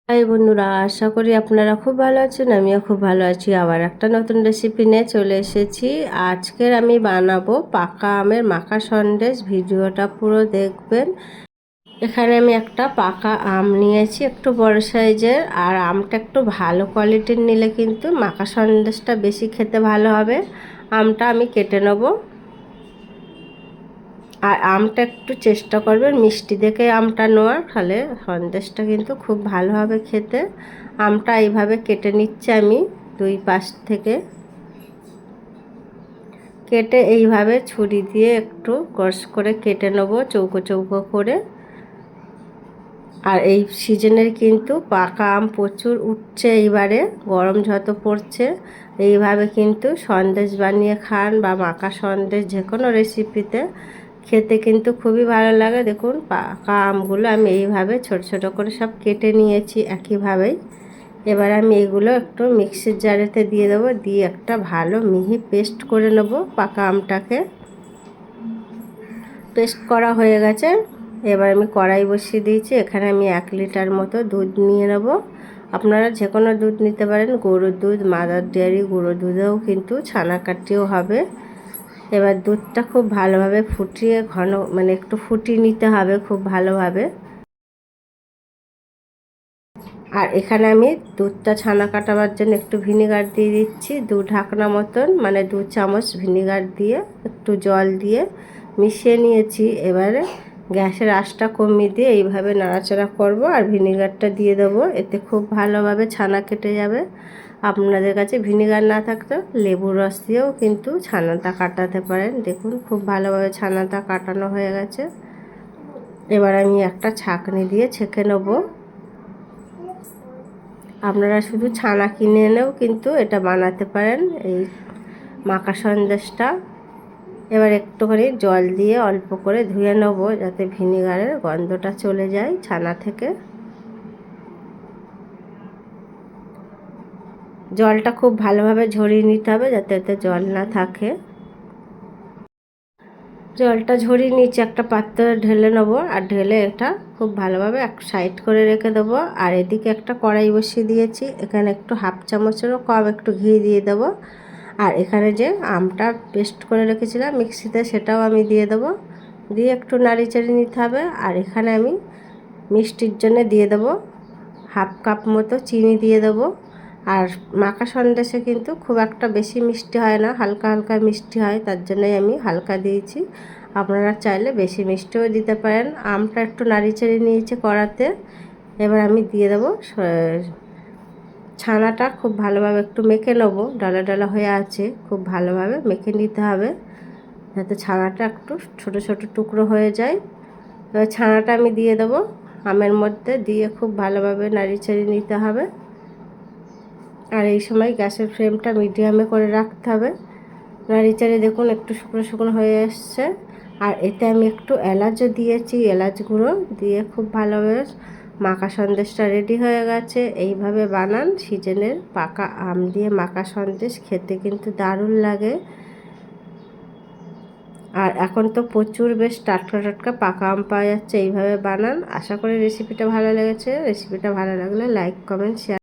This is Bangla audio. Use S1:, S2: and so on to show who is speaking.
S1: হাই বন্ধুরা, আশা করি আপনারা খুব ভালো আছেন। আমিও খুব ভালো আছি। আবার একটা নতুন রেসিপি নিয়ে চলে এসেছি। আজকের আমি বানাবো পাকা আমের মাখা সন্দেশ। ভিডিওটা পুরো দেখবেন। এখানে আমি একটা পাকা আম নিয়েছি, একটু বড় সাইজের। আর আমটা একটু ভালো কোয়ালিটির নিলে কিন্তু মাখা সন্দেশটা বেশি খেতে ভালো হবে। আমটা আমি কেটে নেবো। আর আমটা একটু চেষ্টা করবেন মিষ্টি দেখে আমটা নেওয়ার, ফলে সন্দেশটা কিন্তু খুব ভালো হবে খেতে। আমটা এইভাবে কেটে নিচ্ছি আমি দুই পাশ থেকে। কেটে এইভাবে ছুরি দিয়ে একটু কষ করে কেটে নেব, চৌকো চৌকো করে। আর এই সিজনের কিন্তু পাকা আম প্রচুর উঠছে এইবারে, গরম যত পড়ছে। এইভাবে কিন্তু সন্দেশ বানিয়ে খান বা মাখা সন্দেশ যে কোনো রেসিপিতে খেতে কিন্তু খুবই ভালো লাগে। দেখুন পাকা আমগুলো আমি এইভাবে ছোট ছোট করে সব কেটে নিয়েছি একইভাবেই। এবার আমি এগুলো একটু মিক্সির জারেতে দিয়ে দেবো, দিয়ে একটা ভালো মিহি পেস্ট করে নেব। পাকা আমটাকে পেস্ট করা হয়ে গেছে। এবার আমি কড়াই বসিয়ে দিয়েছি। এখানে আমি 1 লিটার মতো দুধ নিয়ে নেব। আপনারা যে কোনো দুধ নিতে পারেন, গরুর দুধ, মাদার ডেয়ারি, গুঁড়ো দুধেও কিন্তু ছানা কাটিও হবে। এবার দুধটা খুব ভালোভাবে ফুটিয়ে ঘন একটু ফুটিয়ে নিতে হবে খুব ভালোভাবে। আর এখানে আমি দুধটা ছানা কাটাবার জন্য একটু ভিনেগার দিয়ে দিচ্ছি, 2 ঢাকনা মতন, 2 চামচ ভিনেগার দিয়ে একটু জল দিয়ে মিশিয়ে নিয়েছি। এবারে গ্যাসের আঁচটা কমিয়ে দিয়ে এইভাবে নাড়াচাড়া করব আর ভিনেগারটা দিয়ে দেবো। এতে খুব ভালোভাবে ছানা কেটে যাবে। আপনাদের কাছে ভিনেগার না থাকলে লেবুর রস দিয়েও কিন্তু ছানাটা কাটাতে পারেন। দেখুন খুব ভালোভাবে ছানাটা কাটানো হয়ে গেছে। এবার আমি একটা ছাঁকনি দিয়ে ছেঁকে নেবো। আপনারা শুধু ছানা কিনে এনেও কিন্তু এটা বানাতে পারেন, এই মাখা সন্দেশটা। এবার একটুখানি জল দিয়ে অল্প করে ধুয়ে নেব, যাতে ভিনেগারের গন্ধটা চলে যায় ছানা থেকে। জলটা খুব ভালোভাবে ঝরিয়ে নিতে হবে, যাতে এতে জল না থাকে। জলটা ঝরিয়ে নিচে একটা পাত্রে ঢেলে নেব। আর ঢেলে এটা খুব ভালোভাবে এক সাইড করে রেখে দেবো। আর এদিকে একটা কড়াই বসিয়ে দিয়েছি। এখানে একটু 1/2 চামচেরও কম একটু ঘি দিয়ে দেবো। আর এখানে যে আমটা পেস্ট করে রেখেছিলাম মিক্সিতে, সেটাও আমি দিয়ে দেবো। দিয়ে একটু নাড়ি চাড়িয়ে নিতে হবে। আর এখানে আমি মিষ্টির জন্য দিয়ে দেবো 1/2 কাপ মতো চিনি দিয়ে দেবো। আর মাখা সন্দেশে কিন্তু খুব একটা বেশি মিষ্টি হয় না, হালকা হালকা মিষ্টি হয়, তার জন্যই আমি হালকা দিয়েছি। আপনারা চাইলে বেশি মিষ্টিও দিতে পারেন। আমটা একটু নাড়ি চাড়িয়ে নিয়েছি কড়াতে। এবার আমি দিয়ে দেবো ছানাটা। খুব ভালোভাবে একটু মেখে নেবো, ডালা ডালা হয়ে আছে, খুব ভালোভাবে মেখে নিতে হবে, যাতে ছানাটা একটু ছোট ছোট টুকরো হয়ে যায়। এবার ছানাটা আমি দিয়ে দেবো আমের মধ্যে, দিয়ে খুব ভালোভাবে নাড়ি চাড়িয়ে নিতে হবে। আর এই সময় গ্যাসের ফ্লেমটা মিডিয়ামে করে রাখতে হবে। নাড়ি চাড়িয়ে দেখুন একটু শুকনো শুকনো হয়ে এসছে। আর এতে আমি একটু এলাচও দিয়েছি, এলাচ গুঁড়ো দিয়ে খুব ভালোভাবে মাখা সন্দেশটা রেডি হয়ে গেছে। এইভাবে বানান, সিজনের পাকা আম দিয়ে মাখা সন্দেশ খেতে কিন্তু দারুণ লাগে। আর এখন তো প্রচুর বেশ টাটকা টাটকা পাকা আম পাওয়া যাচ্ছে। এইভাবে বানান। আশা করি রেসিপিটা ভালো লেগেছে। রেসিপিটা ভালো লাগলে লাইক, কমেন্ট, শেয়ার।